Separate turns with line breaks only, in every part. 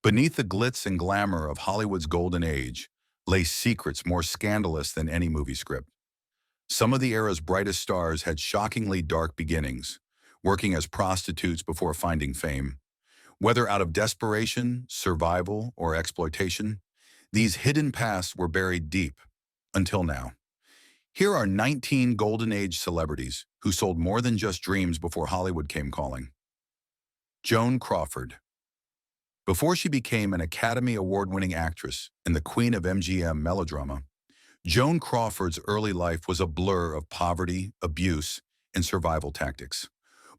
Beneath the glitz and glamour of Hollywood's golden age lay secrets more scandalous than any movie script. Some of the era's brightest stars had shockingly dark beginnings, working as prostitutes before finding fame. Whether out of desperation, survival, or exploitation, these hidden pasts were buried deep, until now. Here are 19 Golden Age celebrities who sold more than just dreams before Hollywood came calling. Joan Crawford. Before she became an Academy Award-winning actress and the queen of MGM melodrama, Joan Crawford's early life was a blur of poverty, abuse, and survival tactics.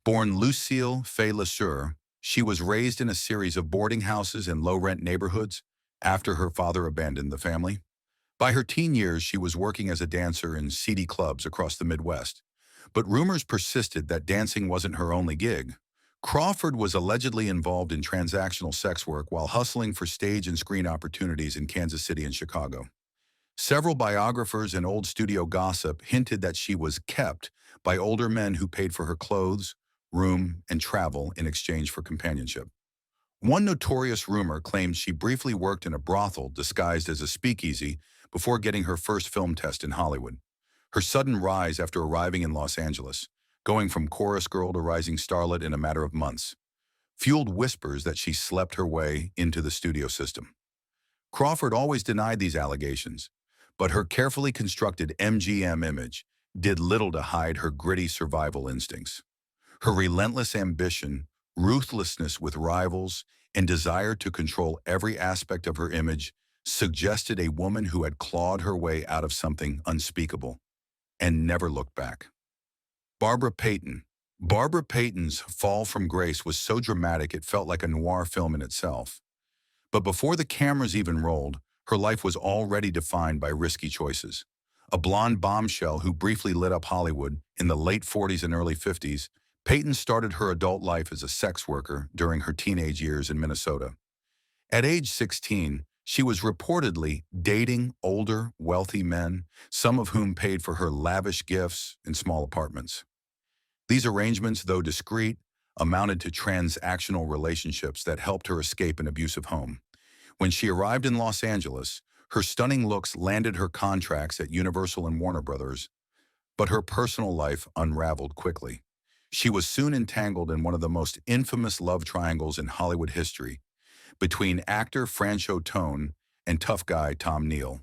Born Lucille Fay LeSueur, she was raised in a series of boarding houses in low-rent neighborhoods after her father abandoned the family. By her teen years, she was working as a dancer in seedy clubs across the Midwest. But rumors persisted that dancing wasn't her only gig. Crawford was allegedly involved in transactional sex work while hustling for stage and screen opportunities in Kansas City and Chicago. Several biographers and old studio gossip hinted that she was kept by older men who paid for her clothes, room, and travel in exchange for companionship. One notorious rumor claimed she briefly worked in a brothel disguised as a speakeasy before getting her first film test in Hollywood. Her sudden rise after arriving in Los Angeles, going from chorus girl to rising starlet in a matter of months, fueled whispers that she slept her way into the studio system. Crawford always denied these allegations, but her carefully constructed MGM image did little to hide her gritty survival instincts. Her relentless ambition, ruthlessness with rivals, and desire to control every aspect of her image suggested a woman who had clawed her way out of something unspeakable and never looked back. Barbara Payton. Barbara Payton's fall from grace was so dramatic it felt like a noir film in itself. But before the cameras even rolled, her life was already defined by risky choices. A blonde bombshell who briefly lit up Hollywood in the late 40s and early 50s, Payton started her adult life as a sex worker during her teenage years in Minnesota. At age 16, she was reportedly dating older, wealthy men, some of whom paid for her lavish gifts and small apartments. These arrangements, though discreet, amounted to transactional relationships that helped her escape an abusive home. When she arrived in Los Angeles, her stunning looks landed her contracts at Universal and Warner Brothers, but her personal life unraveled quickly. She was soon entangled in one of the most infamous love triangles in Hollywood history, between actor Franchot Tone and tough guy Tom Neal.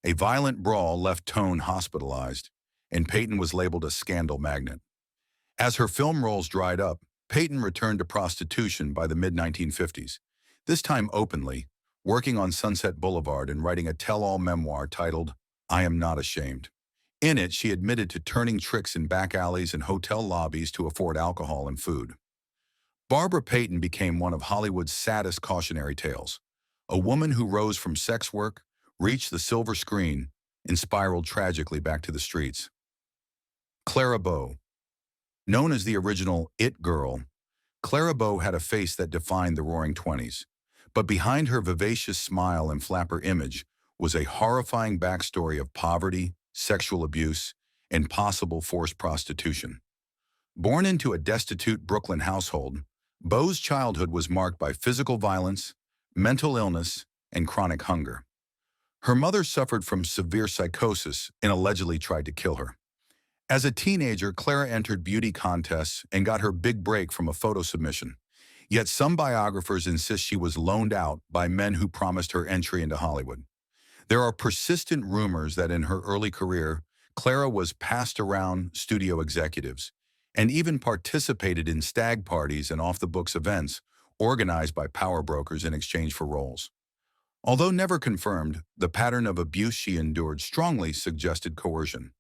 A violent brawl left Tone hospitalized, and Payton was labeled a scandal magnet. As her film roles dried up, Payton returned to prostitution by the mid-1950s, this time openly, working on Sunset Boulevard and writing a tell-all memoir titled, I Am Not Ashamed. In it, she admitted to turning tricks in back alleys and hotel lobbies to afford alcohol and food. Barbara Payton became one of Hollywood's saddest cautionary tales, a woman who rose from sex work, reached the silver screen, and spiraled tragically back to the streets. Clara Bose. Known as the original It Girl, Clara Bose had a face that defined the Roaring Twenties, but behind her vivacious smile and flapper image was a horrifying backstory of poverty, sexual abuse, and possible forced prostitution. Born into a destitute Brooklyn household, Bose's childhood was marked by physical violence, mental illness, and chronic hunger. Her mother suffered from severe psychosis and allegedly tried to kill her. As a teenager, Clara entered beauty contests and got her big break from a photo submission. Yet some biographers insist she was loaned out by men who promised her entry into Hollywood. There are persistent rumors that in her early career, Clara was passed around studio executives and even participated in stag parties and off-the-books events organized by power brokers in exchange for roles. Although never confirmed, the pattern of abuse she endured strongly suggested coercion.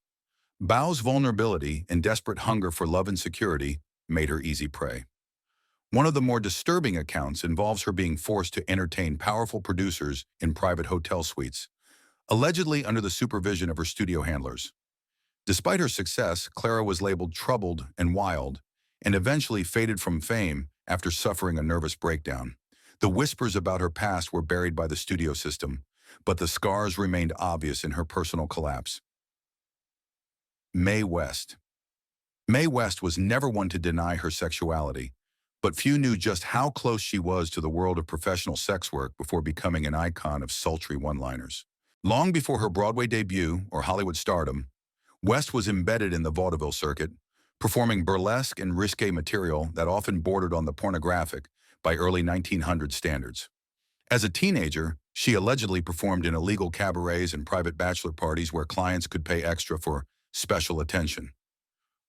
Bose's vulnerability and desperate hunger for love and security made her easy prey. One of the more disturbing accounts involves her being forced to entertain powerful producers in private hotel suites, allegedly under the supervision of her studio handlers. Despite her success, Clara was labeled troubled and wild, and eventually faded from fame after suffering a nervous breakdown. The whispers about her past were buried by the studio system, but the scars remained obvious in her personal collapse. Mae West. Mae West was never one to deny her sexuality, But few knew just how close she was to the world of professional sex work before becoming an icon of sultry one-liners. Long before her Broadway debut or Hollywood stardom, West was embedded in the vaudeville circuit, performing burlesque and risque material that often bordered on the pornographic by early 1900 standards. As a teenager, she allegedly performed in illegal cabarets and private bachelor parties where clients could pay extra for special attention.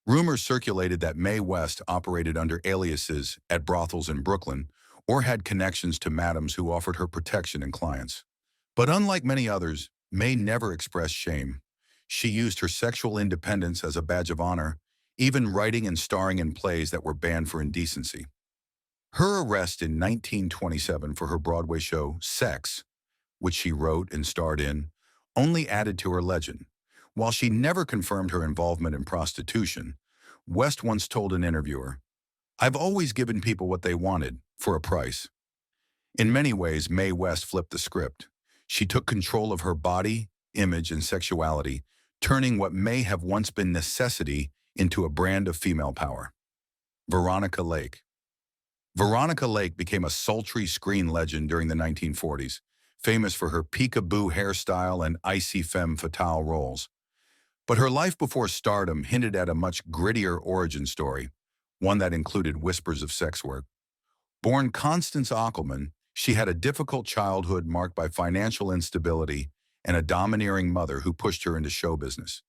Rumors circulated that Mae West operated under aliases at brothels in Brooklyn or had connections to madams who offered her protection and clients. But unlike many others, Mae never expressed shame. She used her sexual independence as a badge of honor, even writing and starring in plays that were banned for indecency. Her arrest in 1927 for her Broadway show, Sex, which she wrote and starred in, only added to her legend. While she never confirmed her involvement in prostitution, West once told an interviewer, "I've always given people what they wanted, for a price." In many ways, Mae West flipped the script. She took control of her body, image, and sexuality, turning what may have once been necessity into a brand of female power. Veronica Lake. Veronica Lake became a sultry screen legend during the 1940s, famous for her peekaboo hairstyle and icy femme fatale roles. But her life before stardom hinted at a much grittier origin story, one that included whispers of sex work. Born Constance Ockelman, she had a difficult childhood marked by financial instability and a domineering mother who pushed her into show business.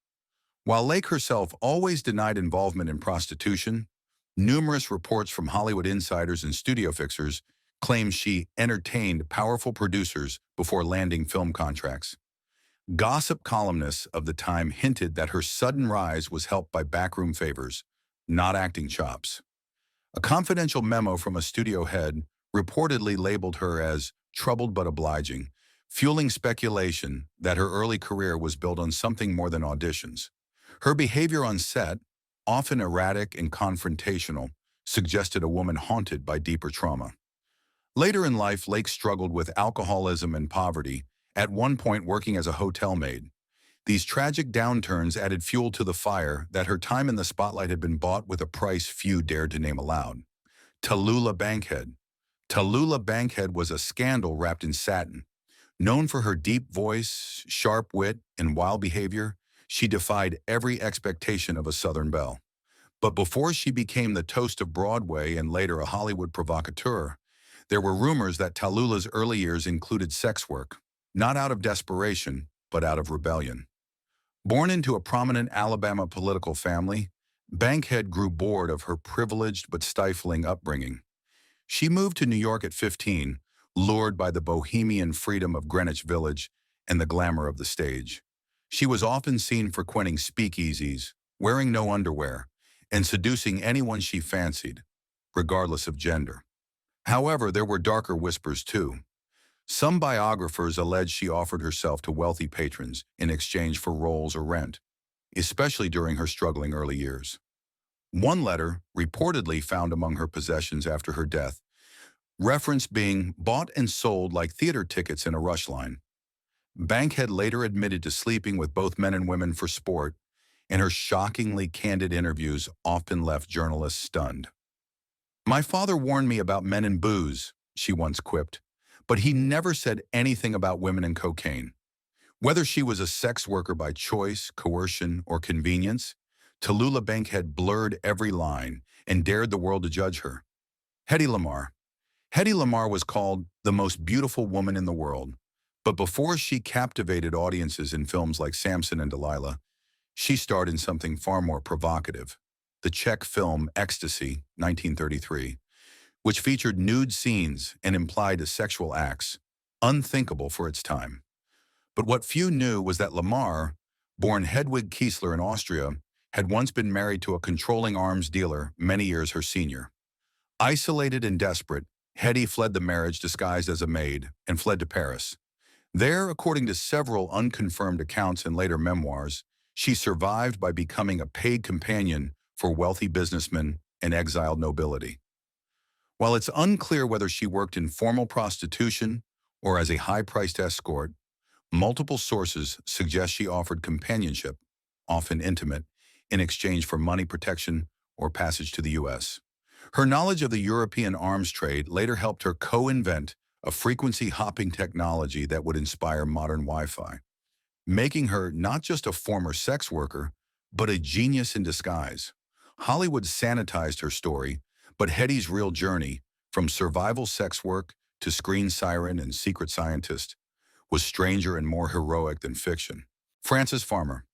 While Lake herself always denied involvement in prostitution, numerous reports from Hollywood insiders and studio fixers claim she entertained powerful producers before landing film contracts. Gossip columnists of the time hinted that her sudden rise was helped by backroom favors, not acting chops. A confidential memo from a studio head reportedly labeled her as troubled but obliging, fueling speculation that her early career was built on something more than auditions. Her behavior on set, often erratic and confrontational, suggested a woman haunted by deeper trauma. Later in life, Lake struggled with alcoholism and poverty, at one point working as a hotel maid. These tragic downturns added fuel to the fire that her time in the spotlight had been bought with a price few dared to name aloud. Talula Bankhead. Talula Bankhead was a scandal wrapped in satin. Known for her deep voice, sharp wit, and wild behavior, she defied every expectation of a Southern belle. But before she became the toast of Broadway and later a Hollywood provocateur, there were rumors that Talula's early years included sex work, not out of desperation, but out of rebellion. Born into a prominent Alabama political family, Bankhead grew bored of her privileged but stifling upbringing. She moved to New York at 15, lured by the bohemian freedom of Greenwich Village and the glamour of the stage. She was often seen frequenting speakeasies, wearing no underwear, and seducing anyone she fancied, regardless of gender. However, there were darker whispers too. Some biographers allege she offered herself to wealthy patrons in exchange for roles or rent, especially during her struggling early years. One letter, reportedly found among her possessions after her death, referenced being bought and sold like theater tickets in a rush line. Bankhead later admitted to sleeping with both men and women for sport, and her shockingly candid interviews often left journalists stunned. "My father warned me about men and booze," she once quipped, but he never said anything about women and cocaine. Whether she was a sex worker by choice, coercion, or convenience, Talula Bankhead blurred every line and dared the world to judge her. Hedi Lamar. Hedi Lamar was called the most beautiful woman in the world, but before she captivated audiences in films like Samson and Delilah, she starred in something far more provocative, the Czech film Ecstasy, 1933, which featured nude scenes and implied sexual acts, unthinkable for its time. But what few knew was that Lamar, born Hedwig Kiesler in Austria, had once been married to a controlling arms dealer many years her senior. Isolated and desperate, Hedi fled the marriage disguised as a maid and fled to Paris. There, according to several unconfirmed accounts in later memoirs, she survived by becoming a paid companion for wealthy businessmen and exiled nobility. While it's unclear whether she worked in formal prostitution or as a high-priced escort, multiple sources suggest she offered companionship, often intimate, in exchange for money protection or passage to the U.S. Her knowledge of the European arms trade later helped her co-invent a frequency-hopping technology that would inspire modern Wi-Fi, making her not just a former sex worker, but a genius in disguise. Hollywood sanitized her story, but Hedi's real journey, from survival sex work to screen siren and secret scientist, was stranger and more heroic than fiction. Frances Farmer.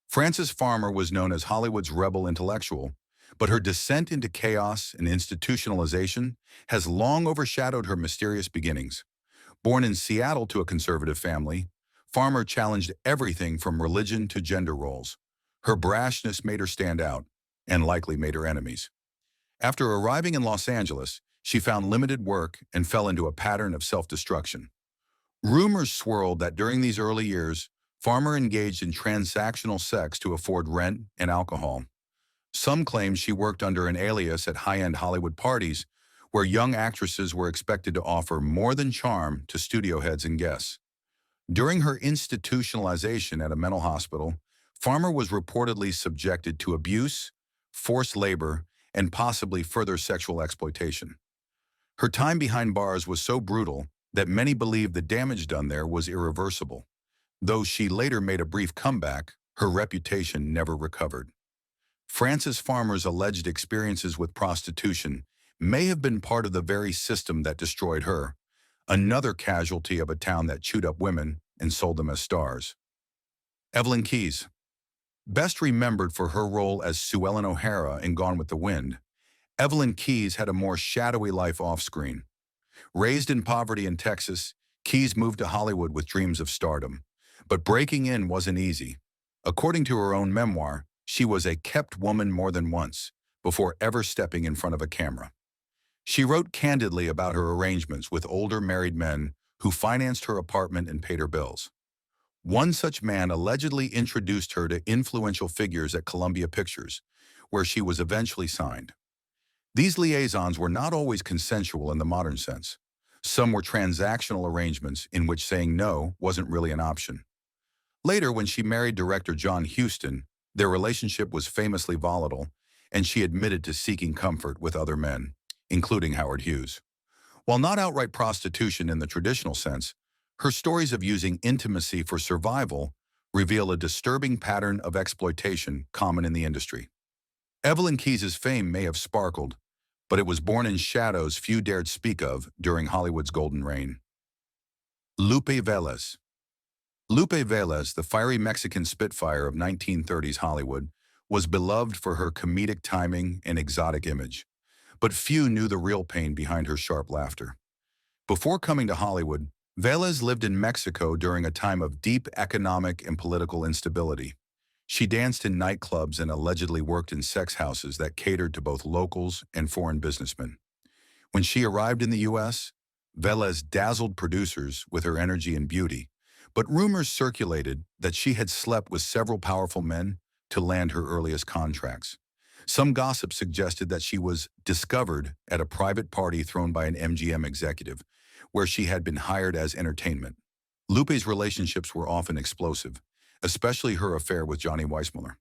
Frances Farmer was known as Hollywood's rebel intellectual, but her descent into chaos and institutionalization has long overshadowed her mysterious beginnings. Born in Seattle to a conservative family, Farmer challenged everything from religion to gender roles. Her brashness made her stand out, and likely made her enemies. After arriving in Los Angeles, she found limited work and fell into a pattern of self-destruction. Rumors swirled that during these early years, Farmer engaged in transactional sex to afford rent and alcohol. Some claimed she worked under an alias at high-end Hollywood parties, where young actresses were expected to offer more than charm to studio heads and guests. During her institutionalization at a mental hospital, Farmer was reportedly subjected to abuse, forced labor, and possibly further sexual exploitation. Her time behind bars was so brutal that many believed the damage done there was irreversible. Though she later made a brief comeback, her reputation never recovered. Frances Farmer's alleged experiences with prostitution may have been part of the very system that destroyed her, another casualty of a town that chewed up women and sold them as stars. Evelyn Keys. Best remembered for her role as Sue Ellen O'Hara in Gone with the Wind, Evelyn Keys had a more shadowy life off-screen. Raised in poverty in Texas, Keys moved to Hollywood with dreams of stardom. But breaking in wasn't easy. According to her own memoir, she was a kept woman more than once, before ever stepping in front of a camera. She wrote candidly about her arrangements with older married men who financed her apartment and paid her bills. One such man allegedly introduced her to influential figures at Columbia Pictures, where she was eventually signed. These liaisons were not always consensual in the modern sense. Some were transactional arrangements in which saying no wasn't really an option. Later, when she married director John Huston, their relationship was famously volatile, and she admitted to seeking comfort with other men, including Howard Hughes. While not outright prostitution in the traditional sense, her stories of using intimacy for survival reveal a disturbing pattern of exploitation common in the industry. Evelyn Keys's fame may have sparkled, but it was born in shadows few dared speak of during Hollywood's golden reign. Lupe Veles. Lupe Veles, the fiery Mexican Spitfire of 1930s Hollywood, was beloved for her comedic timing and exotic image, but few knew the real pain behind her sharp laughter. Before coming to Hollywood, Veles lived in Mexico during a time of deep economic and political instability. She danced in nightclubs and allegedly worked in sex houses that catered to both locals and foreign businessmen. When she arrived in the U.S., Veles dazzled producers with her energy and beauty, but rumors circulated that she had slept with several powerful men to land her earliest contracts. Some gossip suggested that she was discovered at a private party thrown by an MGM executive, where she had been hired as entertainment. Lupe's relationships were often explosive, especially her affair with Johnny Weissmuller.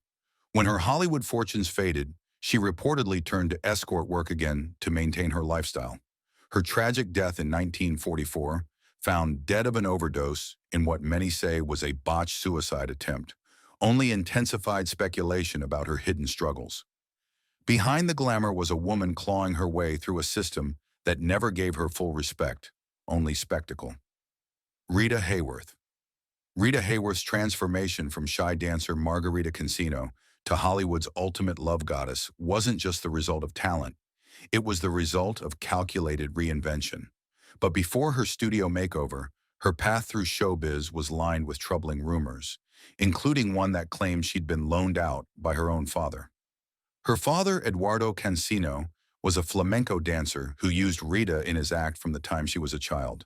When her Hollywood fortunes faded, she reportedly turned to escort work again to maintain her lifestyle. Her tragic death in 1944, found dead of an overdose in what many say was a botched suicide attempt, only intensified speculation about her hidden struggles. Behind the glamour was a woman clawing her way through a system that never gave her full respect, only spectacle. Rita Hayworth. Rita Hayworth's transformation from shy dancer Margarita Cancino to Hollywood's ultimate love goddess wasn't just the result of talent, it was the result of calculated reinvention. But before her studio makeover, her path through showbiz was lined with troubling rumors, including one that claimed she'd been loaned out by her own father. Her father, Eduardo Cancino, was a flamenco dancer who used Rita in his act from the time she was a child.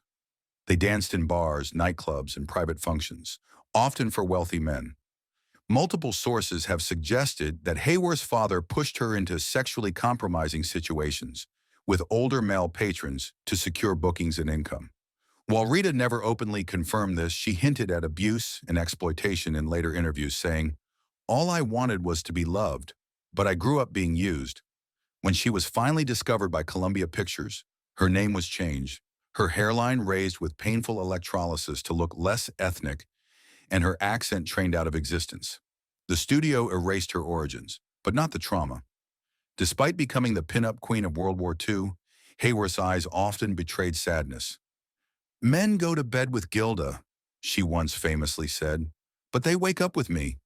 They danced in bars, nightclubs, and private functions, often for wealthy men. Multiple sources have suggested that Hayworth's father pushed her into sexually compromising situations with older male patrons to secure bookings and income. While Rita never openly confirmed this, she hinted at abuse and exploitation in later interviews, saying, "All I wanted was to be loved, but I grew up being used." When she was finally discovered by Columbia Pictures, her name was changed, her hairline raised with painful electrolysis to look less ethnic, and her accent trained out of existence. The studio erased her origins, but not the trauma. Despite becoming the pin-up queen of World War II, Hayworth's eyes often betrayed sadness. "Men go to bed with Gilda," she once famously said, "but they wake up with me."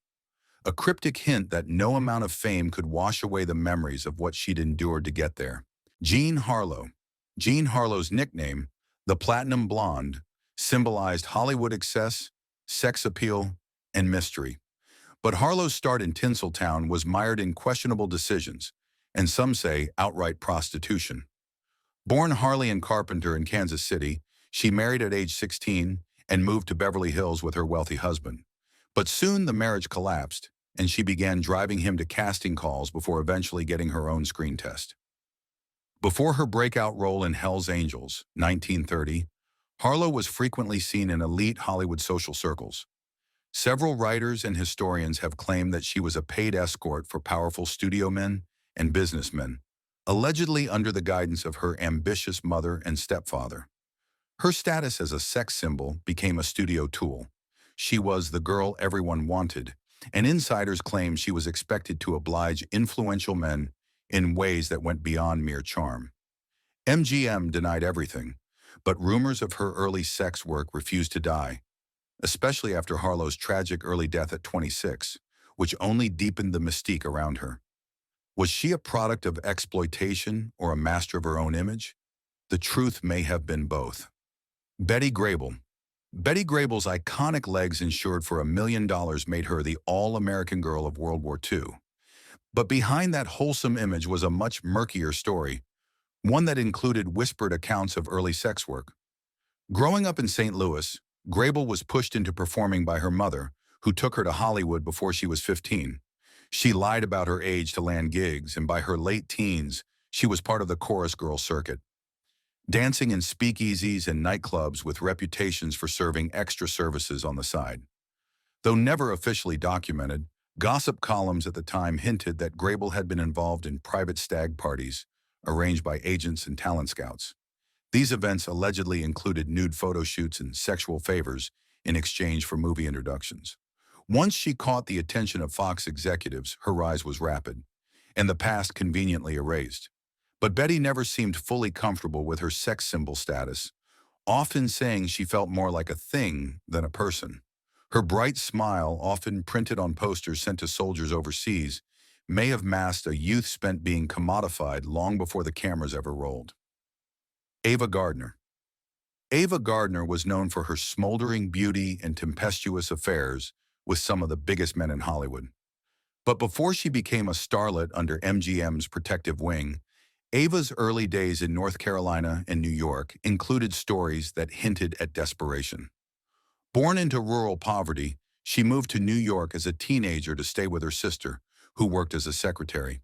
A cryptic hint that no amount of fame could wash away the memories of what she'd endured to get there. Jean Harlo. Jean Harlo's nickname, the Platinum Blonde, symbolized Hollywood excess, sex appeal, and mystery. But Harlo's start in Tinseltown was mired in questionable decisions, and some say outright prostitution. Born Harley Carpenter in Kansas City, she married at age 16 and moved to Beverly Hills with her wealthy husband. But soon the marriage collapsed, and she began driving him to casting calls before eventually getting her own screen test. Before her breakout role in Hell's Angels, 1930, Harlo was frequently seen in elite Hollywood social circles. Several writers and historians have claimed that she was a paid escort for powerful studio men and businessmen, allegedly under the guidance of her ambitious mother and stepfather. Her status as a sex symbol became a studio tool. She was the girl everyone wanted, and insiders claim she was expected to oblige influential men in ways that went beyond mere charm. MGM denied everything, but rumors of her early sex work refused to die, especially after Harlo's tragic early death at 26, which only deepened the mystique around her. Was she a product of exploitation or a master of her own image? The truth may have been both. Betty Greybel. Betty Greybel's iconic legs insured for $1 million made her the all-American girl of World War II. But behind that wholesome image was a much murkier story, one that included whispered accounts of early sex work. Growing up in St. Louis, Greybel was pushed into performing by her mother, who took her to Hollywood before she was 15. She lied about her age to land gigs, and by her late teens, she was part of the chorus girl circuit, dancing in speakeasies and nightclubs with reputations for serving extra services on the side. Though never officially documented, gossip columns at the time hinted that Greybel had been involved in private stag parties arranged by agents and talent scouts. These events allegedly included nude photo shoots and sexual favors in exchange for movie introductions. Once she caught the attention of Fox executives, her rise was rapid, and the past conveniently erased. But Betty never seemed fully comfortable with her sex symbol status, often saying she felt more like a thing than a person. Her bright smile, often printed on posters sent to soldiers overseas, may have masked a youth spent being commodified long before the cameras ever rolled. Ava Gardner. Ava Gardner was known for her smoldering beauty and tempestuous affairs with some of the biggest men in Hollywood. But before she became a starlet under MGM's protective wing, Ava's early days in North Carolina and New York included stories that hinted at desperation. Born into rural poverty, she moved to New York as a teenager to stay with her sister, who worked as a secretary.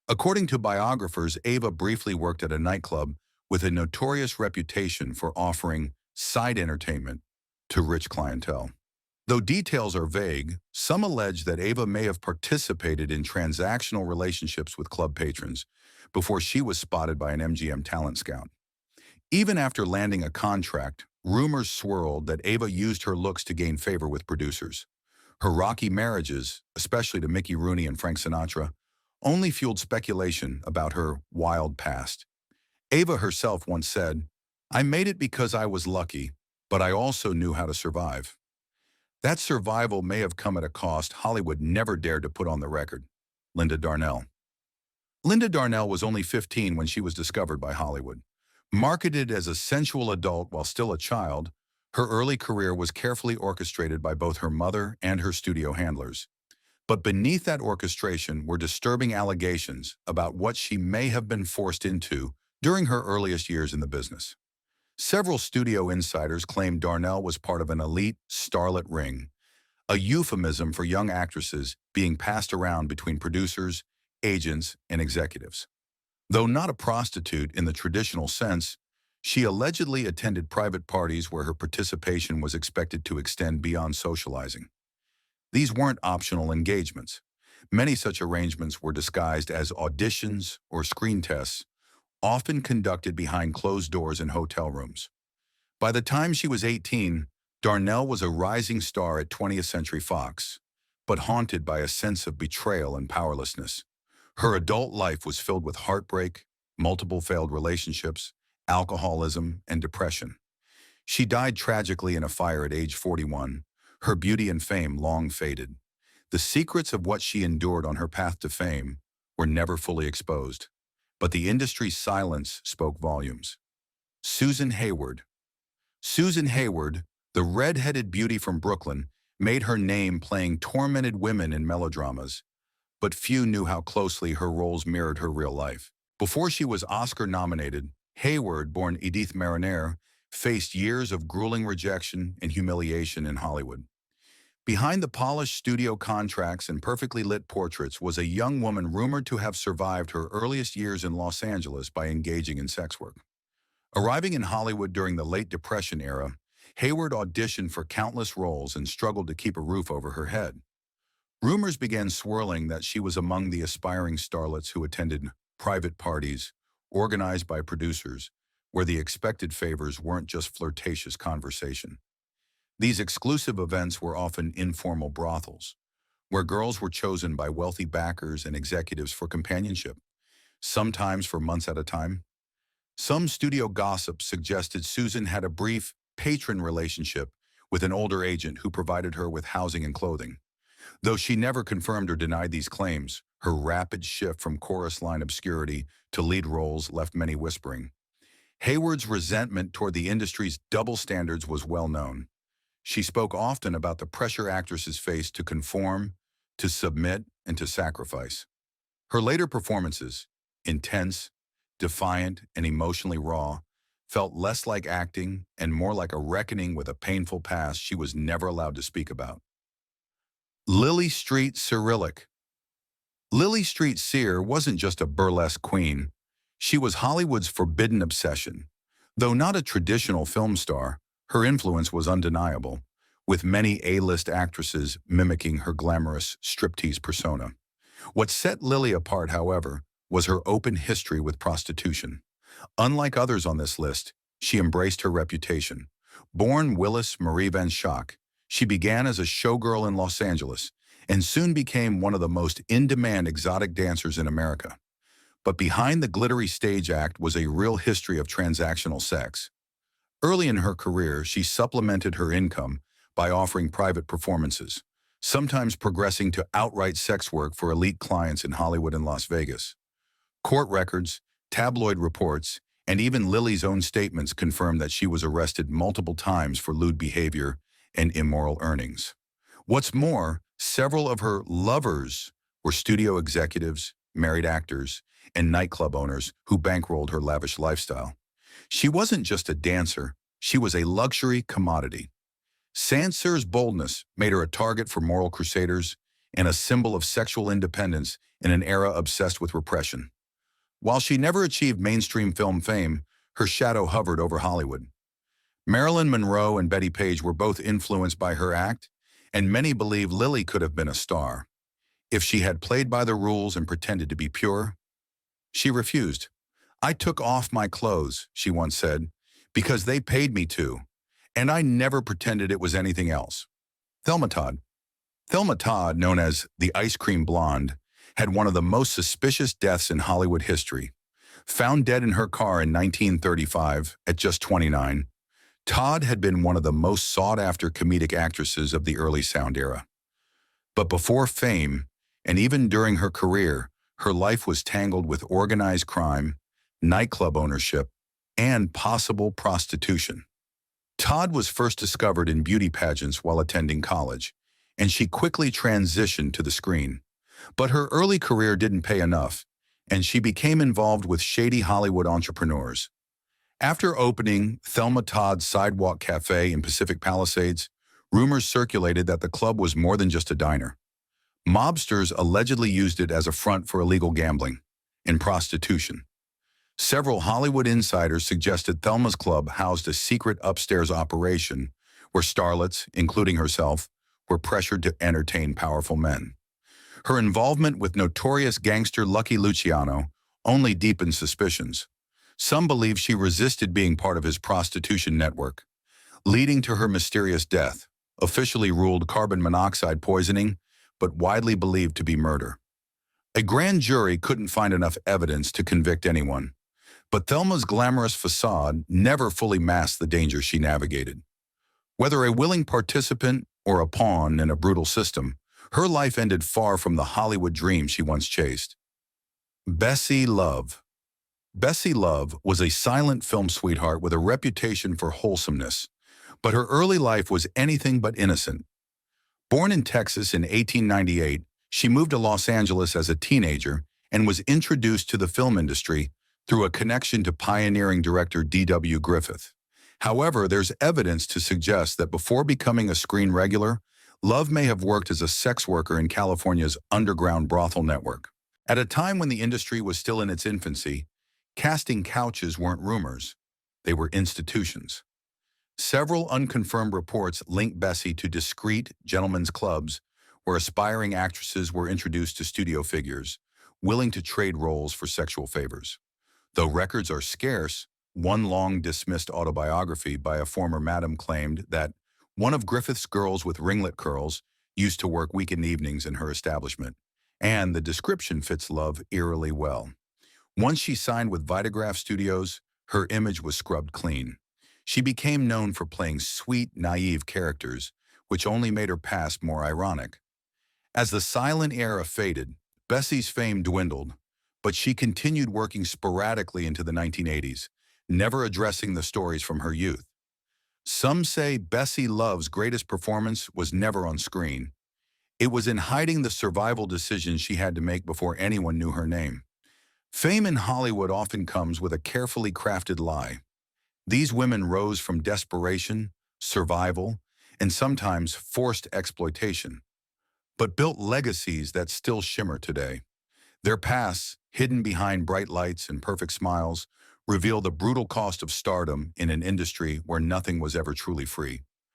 According to biographers, Ava briefly worked at a nightclub with a notorious reputation for offering side entertainment to rich clientele. Though details are vague, some allege that Ava may have participated in transactional relationships with club patrons before she was spotted by an MGM talent scout. Even after landing a contract, rumors swirled that Ava used her looks to gain favor with producers. Her rocky marriages, especially to Mickey Rooney and Frank Sinatra, only fueled speculation about her wild past. Ava herself once said, "I made it because I was lucky, but I also knew how to survive." That survival may have come at a cost Hollywood never dared to put on the record. Linda Darnell. Linda Darnell was only 15 when she was discovered by Hollywood. Marketed as a sensual adult while still a child, her early career was carefully orchestrated by both her mother and her studio handlers. But beneath that orchestration were disturbing allegations about what she may have been forced into during her earliest years in the business. Several studio insiders claimed Darnell was part of an elite starlet ring, a euphemism for young actresses being passed around between producers, agents, and executives. Though not a prostitute in the traditional sense, she allegedly attended private parties where her participation was expected to extend beyond socializing. These weren't optional engagements. Many such arrangements were disguised as auditions or screen tests, often conducted behind closed doors in hotel rooms. By the time she was 18, Darnell was a rising star at 20th Century Fox, but haunted by a sense of betrayal and powerlessness. Her adult life was filled with heartbreak, multiple failed relationships, alcoholism, and depression. She died tragically in a fire at age 41. Her beauty and fame long faded. The secrets of what she endured on her path to fame were never fully exposed, but the industry's silence spoke volumes. Susan Hayward. Susan Hayward, the red-headed beauty from Brooklyn, made her name playing tormented women in melodramas, but few knew how closely her roles mirrored her real life. Before she was Oscar-nominated, Hayward, born Edith Mariner, faced years of grueling rejection and humiliation in Hollywood. Behind the polished studio contracts and perfectly lit portraits was a young woman rumored to have survived her earliest years in Los Angeles by engaging in sex work. Arriving in Hollywood during the late Depression era, Hayward auditioned for countless roles and struggled to keep a roof over her head. Rumors began swirling that she was among the aspiring starlets who attended private parties organized by producers, where the expected favors weren't just flirtatious conversation. These exclusive events were often informal brothels, where girls were chosen by wealthy backers and executives for companionship, sometimes for months at a time. Some studio gossip suggested Susan had a brief patron relationship with an older agent who provided her with housing and clothing. Though she never confirmed or denied these claims, her rapid shift from chorus line obscurity to lead roles left many whispering. Hayward's resentment toward the industry's double standards was well known. She spoke often about the pressure actresses faced to conform, to submit, and to sacrifice. Her later performances, intense, defiant, and emotionally raw, felt less like acting and more like a reckoning with a painful past she was never allowed to speak about. Lily Street Cyrillic. Lily Street Cyr wasn't just a burlesque queen. She was Hollywood's forbidden obsession. Though not a traditional film star, her influence was undeniable, with many A-list actresses mimicking her glamorous striptease persona. What set Lily apart, however, was her open history with prostitution. Unlike others on this list, she embraced her reputation. Born Willis Marie Van Schaak, she began as a showgirl in Los Angeles and soon became one of the most in-demand exotic dancers in America. But behind the glittery stage act was a real history of transactional sex. Early in her career, she supplemented her income by offering private performances, sometimes progressing to outright sex work for elite clients in Hollywood and Las Vegas. Court records, tabloid reports, and even Lily's own statements confirmed that she was arrested multiple times for lewd behavior and immoral earnings. What's more, several of her lovers were studio executives, married actors, and nightclub owners who bankrolled her lavish lifestyle. She wasn't just a dancer, she was a luxury commodity. Saint-Cyr's boldness made her a target for moral crusaders and a symbol of sexual independence in an era obsessed with repression. While she never achieved mainstream film fame, her shadow hovered over Hollywood. Marilyn Monroe and Betty Page were both influenced by her act, and many believe Lily could have been a star if she had played by the rules and pretended to be pure. She refused. "I took off my clothes," she once said, "because they paid me to, and I never pretended it was anything else." Thelma Todd. Thelma Todd, known as the Ice Cream Blonde, had one of the most suspicious deaths in Hollywood history. Found dead in her car in 1935 at just 29, Todd had been one of the most sought-after comedic actresses of the early sound era. But before fame, and even during her career, her life was tangled with organized crime, nightclub ownership, and possible prostitution. Todd was first discovered in beauty pageants while attending college, and she quickly transitioned to the screen. But her early career didn't pay enough, and she became involved with shady Hollywood entrepreneurs. After opening Thelma Todd's Sidewalk Cafe in Pacific Palisades, rumors circulated that the club was more than just a diner. Mobsters allegedly used it as a front for illegal gambling and prostitution. Several Hollywood insiders suggested Thelma's club housed a secret upstairs operation where starlets, including herself, were pressured to entertain powerful men. Her involvement with notorious gangster Lucky Luciano only deepened suspicions. Some believe she resisted being part of his prostitution network, leading to her mysterious death, officially ruled carbon monoxide poisoning, but widely believed to be murder. A grand jury couldn't find enough evidence to convict anyone, but Thelma's glamorous facade never fully masked the danger she navigated. Whether a willing participant or a pawn in a brutal system, her life ended far from the Hollywood dream she once chased. Bessie Love. Bessie Love was a silent film sweetheart with a reputation for wholesomeness, but her early life was anything but innocent. Born in Texas in 1898, she moved to Los Angeles as a teenager and was introduced to the film industry through a connection to pioneering director D.W. Griffith. However, there's evidence to suggest that before becoming a screen regular, Love may have worked as a sex worker in California's underground brothel network. At a time when the industry was still in its infancy, casting couches weren't rumors, they were institutions. Several unconfirmed reports link Bessie to discreet gentlemen's clubs where aspiring actresses were introduced to studio figures, willing to trade roles for sexual favors. Though records are scarce, one long-dismissed autobiography by a former madam claimed that one of Griffith's girls with ringlet curls used to work weekend evenings in her establishment, and the description fits Love eerily well. Once she signed with Vitagraph Studios, her image was scrubbed clean. She became known for playing sweet, naive characters, which only made her past more ironic. As the silent era faded, Bessie's fame dwindled, but she continued working sporadically into the 1980s, never addressing the stories from her youth. Some say Bessie Love's greatest performance was never on screen. It was in hiding the survival decisions she had to make before anyone knew her name. Fame in Hollywood often comes with a carefully crafted lie. These women rose from desperation, survival, and sometimes forced exploitation, but built legacies that still shimmer today. Their pasts, hidden behind bright lights and perfect smiles, reveal the brutal cost of stardom in an industry where nothing was ever truly free.